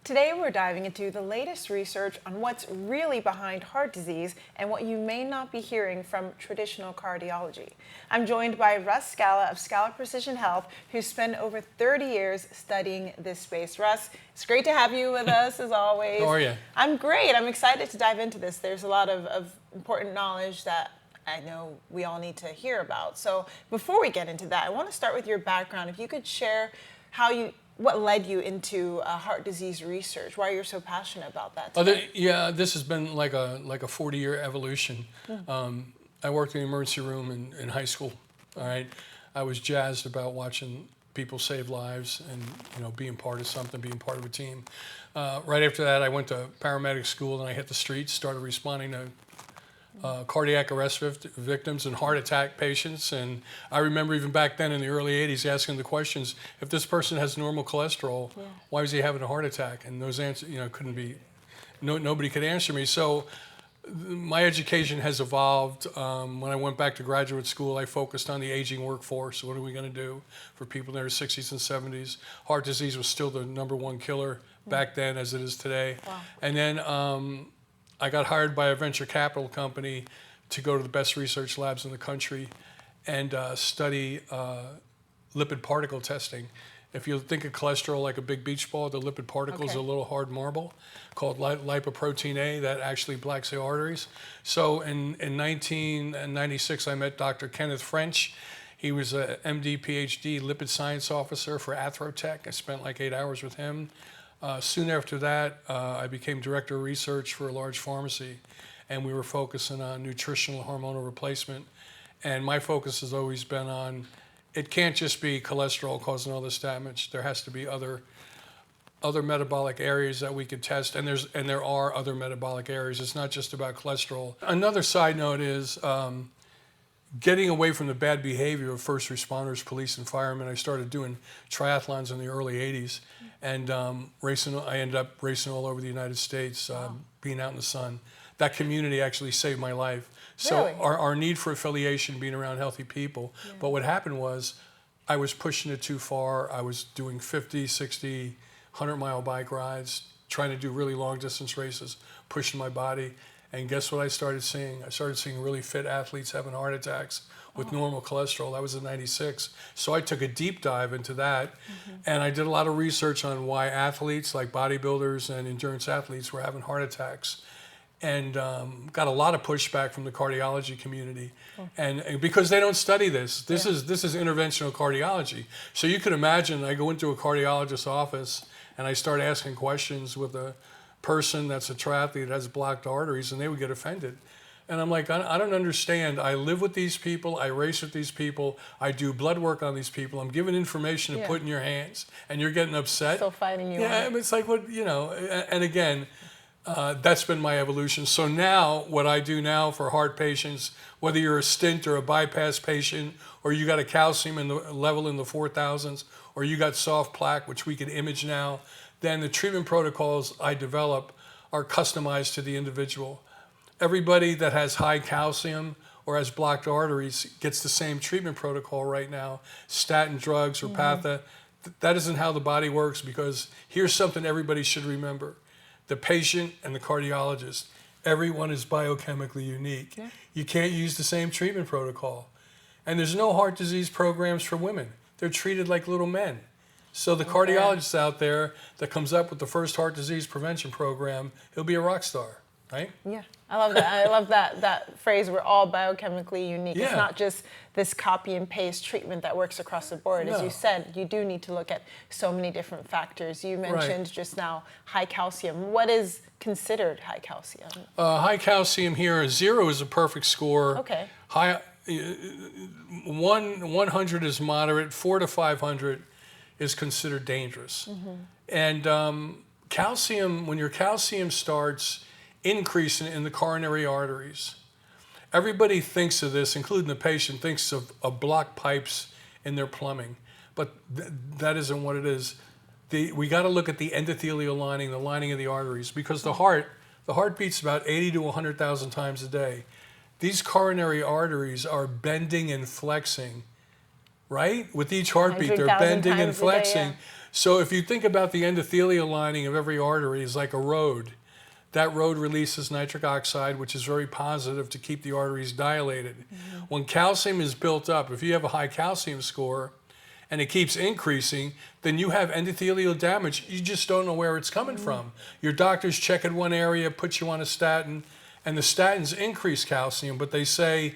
Today we're diving into the latest research on what's really behind heart disease and what you may not be hearing from traditional cardiology. I'm joined by Russ Scala of Scala Precision Health, who's spent over 30 years studying this space. Russ, it's great to have you with us as always. How are you? I'm great. I'm excited to dive into this. There's a lot of important knowledge that I know we all need to hear about. So before we get into that, I want to start with your background. If you could share what led you into heart disease research, why you're so passionate about that today. This has been like a 40-year evolution. I worked in the emergency room in high school. All right, I was jazzed about watching people save lives and being part of something, being part of a team. Right after that, I went to paramedic school and I hit the streets, started responding to cardiac arrest victims and heart attack patients. And I remember even back then in the early 80s asking the questions, if this person has normal cholesterol, why is he having a heart attack? And those answers, couldn't be, nobody could answer me. So my education has evolved. When I went back to graduate school, I focused on the aging workforce. What are we going to do for people in their 60s and 70s? Heart disease was still the #1 killer back then as it is today. Wow. And then I got hired by a venture capital company to go to the best research labs in the country and study lipid particle testing. If you think of cholesterol like a big beach ball, the lipid particle is a little hard marble called lipoprotein A that actually blocks the arteries. So in 1996, I met Dr. Kenneth French. He was a MD, PhD, lipid science officer for Athrotech. I spent like 8 hours with him. Soon after that, I became director of research for a large pharmacy, and we were focusing on nutritional hormonal replacement. And my focus has always been on, it can't just be cholesterol causing all this damage. There has to be other metabolic areas that we could test, and there are other metabolic areas. It's not just about cholesterol. Another side note is getting away from the bad behavior of first responders, police, and firemen. I started doing triathlons in the early 80s, and I ended up racing all over the United States, being out in the sun. That community actually saved my life. So Really? our need for affiliation, being around healthy people. But what happened was I was pushing it too far. I was doing 50, 60, 100-mile bike rides, trying to do really long distance races, pushing my body. And guess what I started seeing? I started seeing really fit athletes having heart attacks with normal cholesterol. That was in '96. So I took a deep dive into that. And I did a lot of research on why athletes like bodybuilders and endurance athletes were having heart attacks. And got a lot of pushback from the cardiology community. And because they don't study this. This is interventional cardiology. So you can imagine I go into a cardiologist's office and I start asking questions with a person that's a triathlete that has blocked arteries, and they would get offended. And I'm like, I don't understand. I live with these people. I race with these people. I do blood work on these people. I'm giving information to put in your hands, and you're getting upset. Still fighting you. Yeah, it's like what, and again, that's been my evolution. So now what I do now for heart patients, whether you're a stent or a bypass patient, or you got a calcium in the level in the 4,000s, or you got soft plaque, which we can image now, then the treatment protocols I develop are customized to the individual. Everybody that has high calcium or has blocked arteries gets the same treatment protocol right now. Statin drugs or Patha. That isn't how the body works, because here's something everybody should remember. The patient and the cardiologist, everyone is biochemically unique. Yeah. You can't use the same treatment protocol. And there's no heart disease programs for women. They're treated like little men. So the cardiologist out there that comes up with the first heart disease prevention program, he'll be a rock star, right? Yeah, I love that. I love that phrase, we're all biochemically unique. Yeah. It's not just this copy and paste treatment that works across the board. As you said, you do need to look at so many different factors. You mentioned just now high calcium. What is considered high calcium? High calcium here, 0 is a perfect score. Okay. 100 is moderate, 400 to 500 is considered dangerous. And calcium, when your calcium starts increasing in the coronary arteries, everybody thinks of this, including the patient, thinks of blocked pipes in their plumbing, but that isn't what it is. We got to look at the endothelial lining, the lining of the arteries, because the heart beats about 80 to 100,000 times a day. These coronary arteries are bending and flexing, right? With each heartbeat, they're bending and flexing. So if you think about the endothelial lining of every artery is like a road. That road releases nitric oxide, which is very positive to keep the arteries dilated. When calcium is built up, if you have a high calcium score and it keeps increasing, then you have endothelial damage. You just don't know where it's coming from. Your doctors check in one area, put you on a statin, and the statins increase calcium, but they say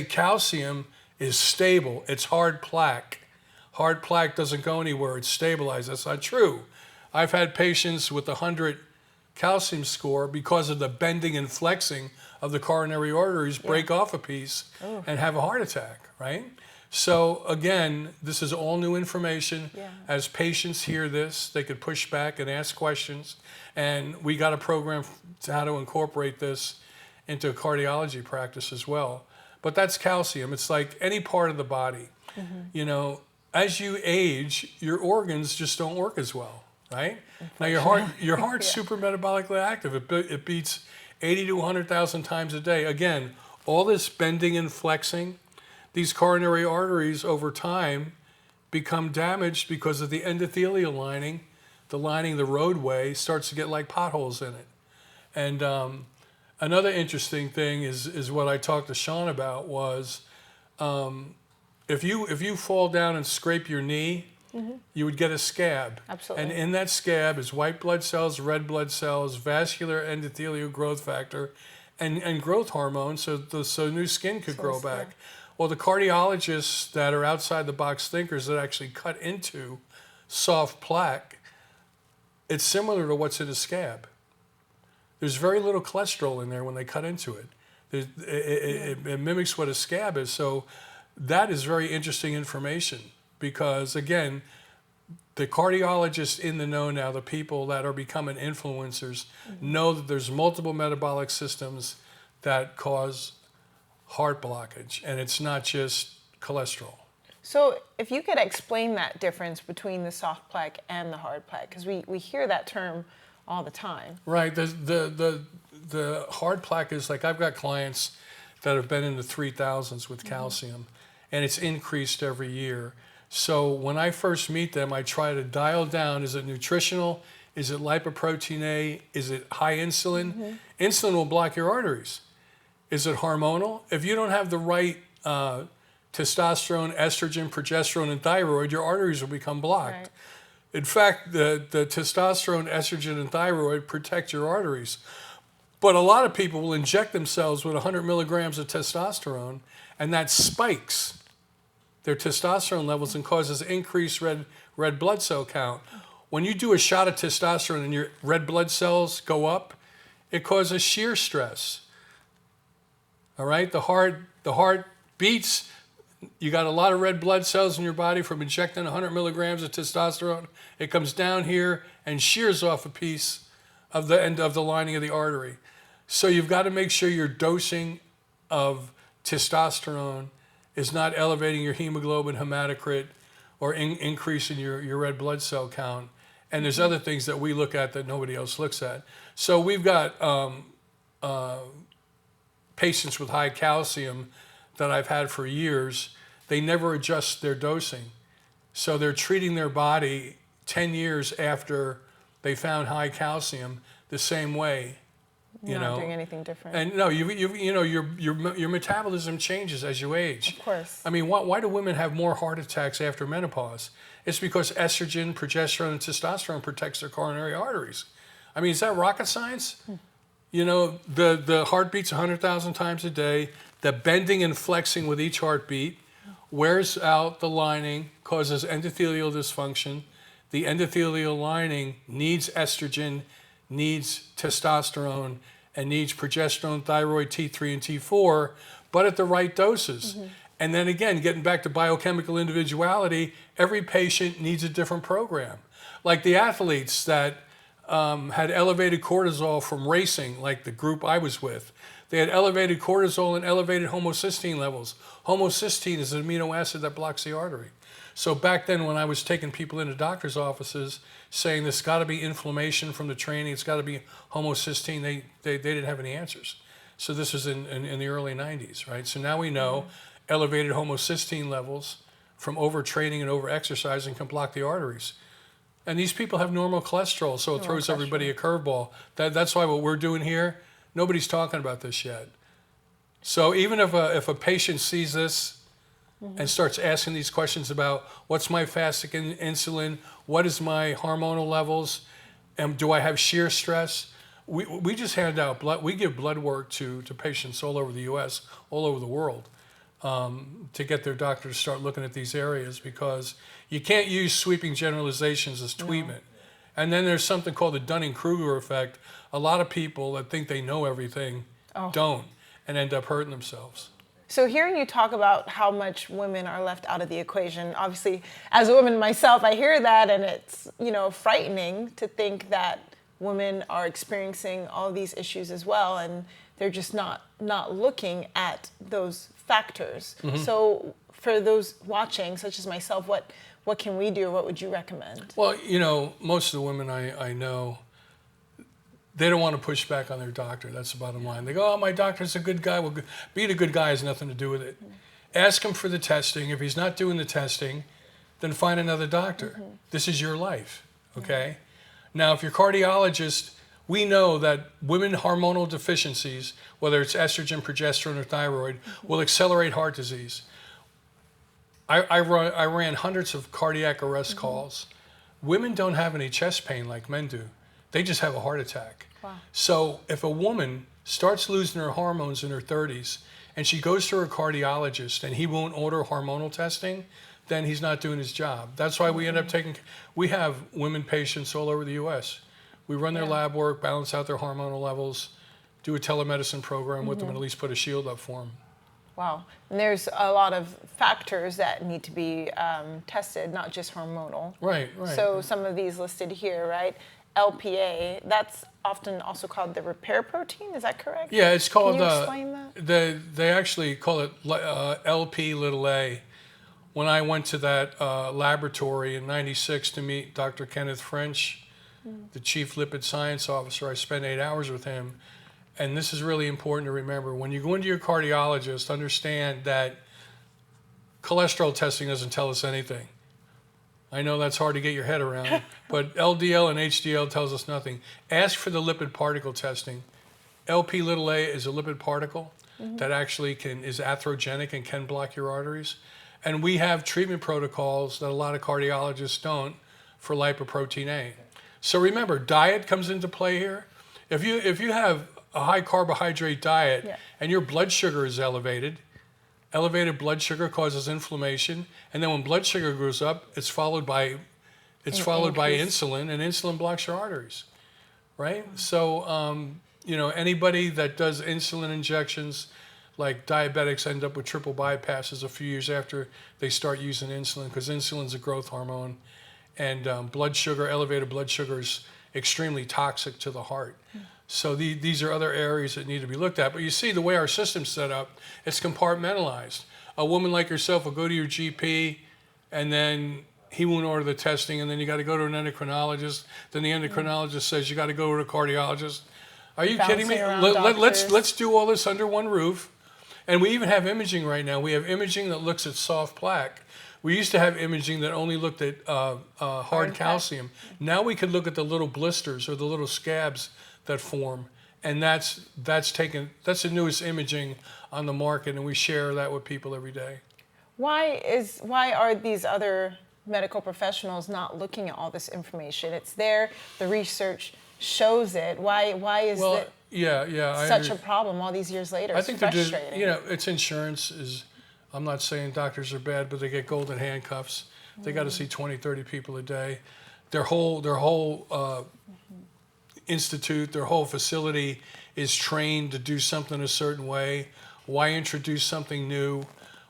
calcium is stable. It's hard plaque. Hard plaque doesn't go anywhere. It's stabilized. That's not true. I've had patients with 100 calcium score because of the bending and flexing of the coronary arteries break off a piece and have a heart attack, right? So again, this is all new information. As patients hear this, they could push back and ask questions. And we got a program to how to incorporate this into cardiology practice as well. But that's calcium. It's like any part of the body. You know, as you age, your organs just don't work as well, right? Now your heart's super metabolically active. It beats 80 to 100,000 times a day. Again, all this bending and flexing, these coronary arteries over time become damaged because of the endothelial lining. The lining, the roadway, starts to get like potholes in it. And another interesting thing is what I talked to Sean about was if you fall down and scrape your knee, you would get a scab. Absolutely. And in that scab is white blood cells, red blood cells, vascular endothelial growth factor, and growth hormone, so new skin could grow back. Well, the cardiologists that are outside the box thinkers that actually cut into soft plaque, it's similar to what's in a scab. There's very little cholesterol in there when they cut into it. It mimics what a scab is. So that is very interesting information because, again, the cardiologists in the know now, the people that are becoming influencers, know that there's multiple metabolic systems that cause heart blockage, and it's not just cholesterol. So if you could explain that difference between the soft plaque and the hard plaque, because we hear that term all the time. Right. The hard plaque is like, I've got clients that have been in the 3,000s with calcium, and it's increased every year. So when I first meet them, I try to dial down, is it nutritional? Is it lipoprotein A? Is it high insulin? Insulin will block your arteries. Is it hormonal? If you don't have the right testosterone, estrogen, progesterone, and thyroid, your arteries will become blocked. Right. In fact, the testosterone, estrogen, and thyroid protect your arteries. But a lot of people will inject themselves with 100 milligrams of testosterone, and that spikes their testosterone levels and causes increased red blood cell count. When you do a shot of testosterone and your red blood cells go up, it causes shear stress. All right, the heart beats. You got a lot of red blood cells in your body from injecting 100 milligrams of testosterone. It comes down here and shears off a piece of the end of the lining of the artery. So you've got to make sure your dosing of testosterone is not elevating your hemoglobin, hematocrit, or increasing your red blood cell count. And there's other things that we look at that nobody else looks at. So we've got patients with high calcium that I've had for years. They never adjust their dosing. So they're treating their body 10 years after they found high calcium the same way. Not doing anything different. And no, your metabolism changes as you age. Of course. I mean, why do women have more heart attacks after menopause? It's because estrogen, progesterone, and testosterone protects their coronary arteries. I mean, is that rocket science? You know, the heart beats 100,000 times a day. The bending and flexing with each heartbeat wears out the lining, causes endothelial dysfunction. The endothelial lining needs estrogen, needs testosterone, and needs progesterone, thyroid, T3, and T4, but at the right doses. And then again, getting back to biochemical individuality, every patient needs a different program. Like the athletes that had elevated cortisol from racing, like the group I was with. They had elevated cortisol and elevated homocysteine levels. Homocysteine is an amino acid that blocks the artery. So back then when I was taking people into doctor's offices saying there's got to be inflammation from the training, it's got to be homocysteine, they didn't have any answers. So this was in the early 90s, right? So now we know elevated homocysteine levels from overtraining and overexercising can block the arteries. And these people have normal cholesterol, so it Normal throws everybody a cholesterol. curveball. That's why what we're doing here, nobody's talking about this yet. So even if a patient sees this and starts asking these questions about what's my fasting insulin, what is my hormonal levels, and do I have shear stress? We just hand out blood. We give blood work to patients all over the U.S., all over the world, to get their doctor to start looking at these areas, because you can't use sweeping generalizations as treatment. No. And then there's something called the Dunning-Kruger effect. A lot of people that think they know everything don't, and end up hurting themselves. So hearing you talk about how much women are left out of the equation, obviously, as a woman myself, I hear that, and it's, frightening to think that women are experiencing all these issues as well, and they're just not looking at those factors. So for those watching, such as myself, what can we do, or what would you recommend? Well, most of the women I know, they don't want to push back on their doctor. That's the bottom line. They go, oh, my doctor's a good guy. Well, being a good guy has nothing to do with it. Ask him for the testing. If he's not doing the testing, then find another doctor. This is your life, okay? Now, if you're a cardiologist, we know that women hormonal deficiencies, whether it's estrogen, progesterone, or thyroid, will accelerate heart disease. I ran hundreds of cardiac arrest calls. Women don't have any chest pain like men do. They just have a heart attack. Wow. So if a woman starts losing her hormones in her 30s and she goes to her cardiologist and he won't order hormonal testing, then he's not doing his job. That's why we end up we have women patients all over the U.S. We run their lab work, balance out their hormonal levels, do a telemedicine program with them, and at least put a shield up for them. Wow. And there's a lot of factors that need to be tested, not just hormonal. Right. So some of these listed here, right? LPA, that's often also called the repair protein, is that correct? Yeah, it's called, can you explain that? They actually call it LP(a). When I went to that laboratory in '96 to meet Dr. Kenneth French, the chief lipid science officer, I spent 8 hours with him. And this is really important to remember. When you go into your cardiologist, understand that cholesterol testing doesn't tell us anything. I know that's hard to get your head around, but LDL and HDL tells us nothing. Ask for the lipid particle testing. LP(a) is a lipid particle that actually is atherogenic and can block your arteries. And we have treatment protocols that a lot of cardiologists don't for lipoprotein A. So remember, diet comes into play here. If you have a high carbohydrate diet and your blood sugar is elevated blood sugar causes inflammation, and then when blood sugar goes up, it's followed by insulin, and insulin blocks your arteries, right? So anybody that does insulin injections, like diabetics, end up with triple bypasses a few years after they start using insulin, because insulin's a growth hormone, and elevated blood sugar is extremely toxic to the heart. So these are other areas that need to be looked at. But you see, the way our system's set up, it's compartmentalized. A woman like yourself will go to your GP, and then he won't order the testing, and then you got to go to an endocrinologist. Then the endocrinologist says you got to go to a cardiologist. Are you kidding me? Let's do all this under one roof. And we even have imaging right now. We have imaging that looks at soft plaque. We used to have imaging that only looked at hard calcium. Now we could look at the little blisters or the little scabs that form, and that's the newest imaging on the market, and we share that with people every day. Why are these other medical professionals not looking at all this information? It's there, the research shows it. Why is it such a problem all these years later? I think they're just, it's insurance. I'm not saying doctors are bad, but they get golden handcuffs. They got to see 20, 30 people a day. Their whole institute, their whole facility is trained to do something a certain way. Why introduce something new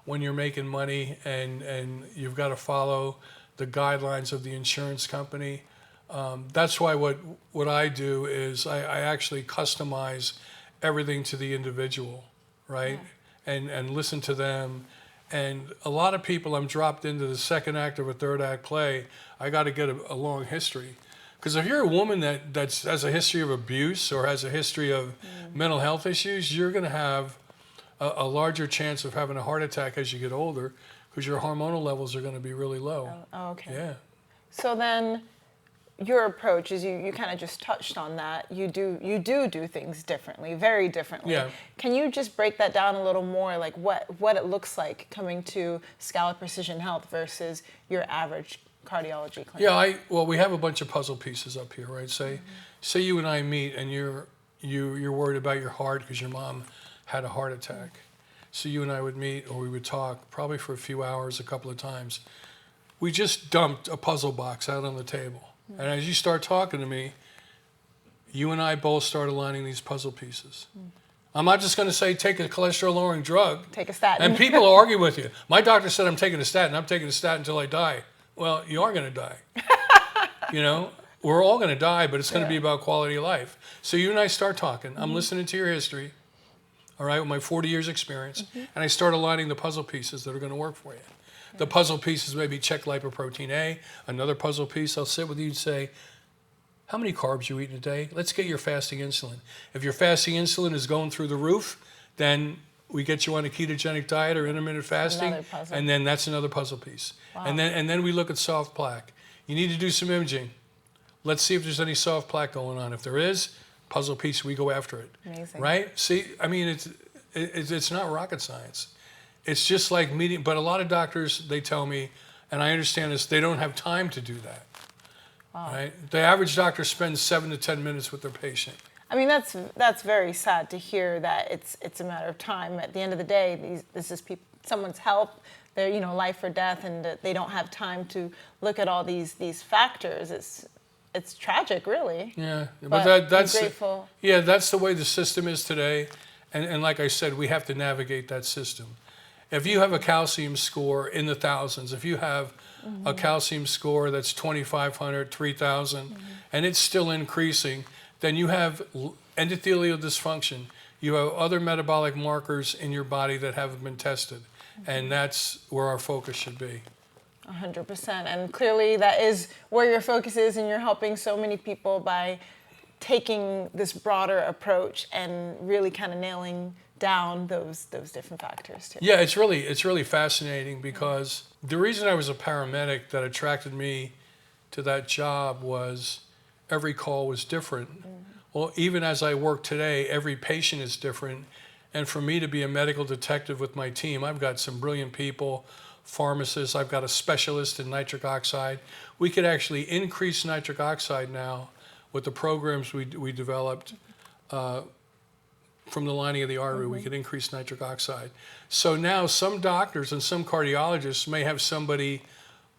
when you're making money and you've got to follow the guidelines of the insurance company? That's why what I do is I actually customize everything to the individual, right? And listen to them. And a lot of people, I'm dropped into the second act of a third act play. I got to get a long history. Because if you're a woman that has a history of abuse or has a history of mental health issues, you're going to have a larger chance of having a heart attack as you get older, because your hormonal levels are going to be really low. Oh, okay. Yeah. So then, your approach is you kind of just touched on that. You do things differently, very differently. Yeah. Can you just break that down a little more, like what it looks like coming to Scala Precision Health versus your average cardiology clinic? Yeah, well, we have a bunch of puzzle pieces up here, right? Say you and I meet, and you're worried about your heart because your mom had a heart attack. So you and I would meet, or we would talk, probably for a few hours, a couple of times. We just dumped a puzzle box out on the table. And as you start talking to me, you and I both start aligning these puzzle pieces. I'm not just going to say take a cholesterol-lowering drug. Take a statin. And people will argue with you. My doctor said I'm taking a statin. I'm taking a statin until I die. Well, you are going to die. You know, we're all going to die, but it's going to be about quality of life. So you and I start talking. I'm listening to your history, all right, with my 40 years experience, and I start aligning the puzzle pieces that are going to work for you. The puzzle pieces maybe check lipoprotein A. Another puzzle piece, I'll sit with you and say, how many carbs you eat in a day? Let's get your fasting insulin. If your fasting insulin is going through the roof, then we get you on a ketogenic diet or intermittent fasting, and then that's another puzzle piece. Wow. And then we look at soft plaque. You need to do some imaging. Let's see if there's any soft plaque going on. If there is, puzzle piece, we go after it. Amazing. Right? See, I mean, it's not rocket science. It's just like meeting, but a lot of doctors, they tell me, and I understand this, they don't have time to do that. Wow. Right? The average doctor spends 7 to 10 minutes with their patient. I mean, that's very sad to hear that it's a matter of time. At the end of the day, this is someone's health, their life or death, and they don't have time to look at all these factors. It's tragic, really. Yeah, but that's I'm grateful. Yeah, that's the way the system is today, and like I said, we have to navigate that system. If you have a calcium score in the thousands, if you have a calcium score that's 2,500, 3,000, and it's still increasing, then you have endothelial dysfunction. You have other metabolic markers in your body that haven't been tested, and that's where our focus should be. 100%. And clearly that is where your focus is, and you're helping so many people by taking this broader approach and really kind of nailing down those different factors too. Yeah, it's really fascinating because the reason I was a paramedic that attracted me to that job was every call was different. Well, even as I work today, every patient is different. And for me to be a medical detective with my team, I've got some brilliant people, pharmacists, I've got a specialist in nitric oxide. We could actually increase nitric oxide now with the programs we developed from the lining of the artery. We could increase nitric oxide. So now some doctors and some cardiologists may have somebody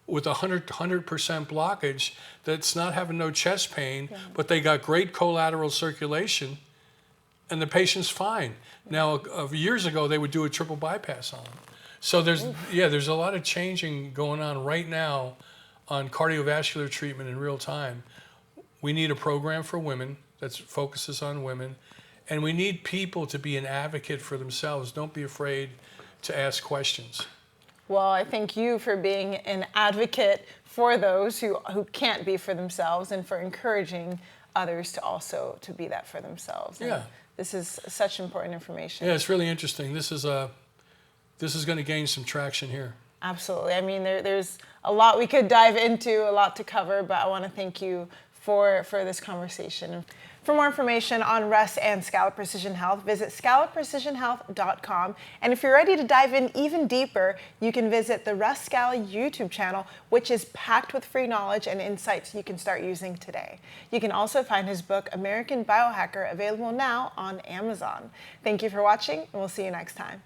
with 100% blockage that's not having no chest pain, but they got great collateral circulation, and the patient's fine. Now, years ago, they would do a triple bypass on them. So there's a lot of changing going on right now on cardiovascular treatment in real time. We need a program for women that focuses on women, and we need people to be an advocate for themselves. Don't be afraid to ask questions. Well, I thank you for being an advocate for those who can't be for themselves, and for encouraging others to also to be that for themselves. And yeah. This is such important information. Yeah, it's really interesting. This is going to gain some traction here. Absolutely. I mean, there's a lot we could dive into, a lot to cover, but I want to thank you for this conversation. For more information on Russ and Scala Precision Health, visit scalaprecisionhealth.com. And if you're ready to dive in even deeper, you can visit the Russ Scala YouTube channel, which is packed with free knowledge and insights you can start using today. You can also find his book, American Biohacker, available now on Amazon. Thank you for watching, and we'll see you next time.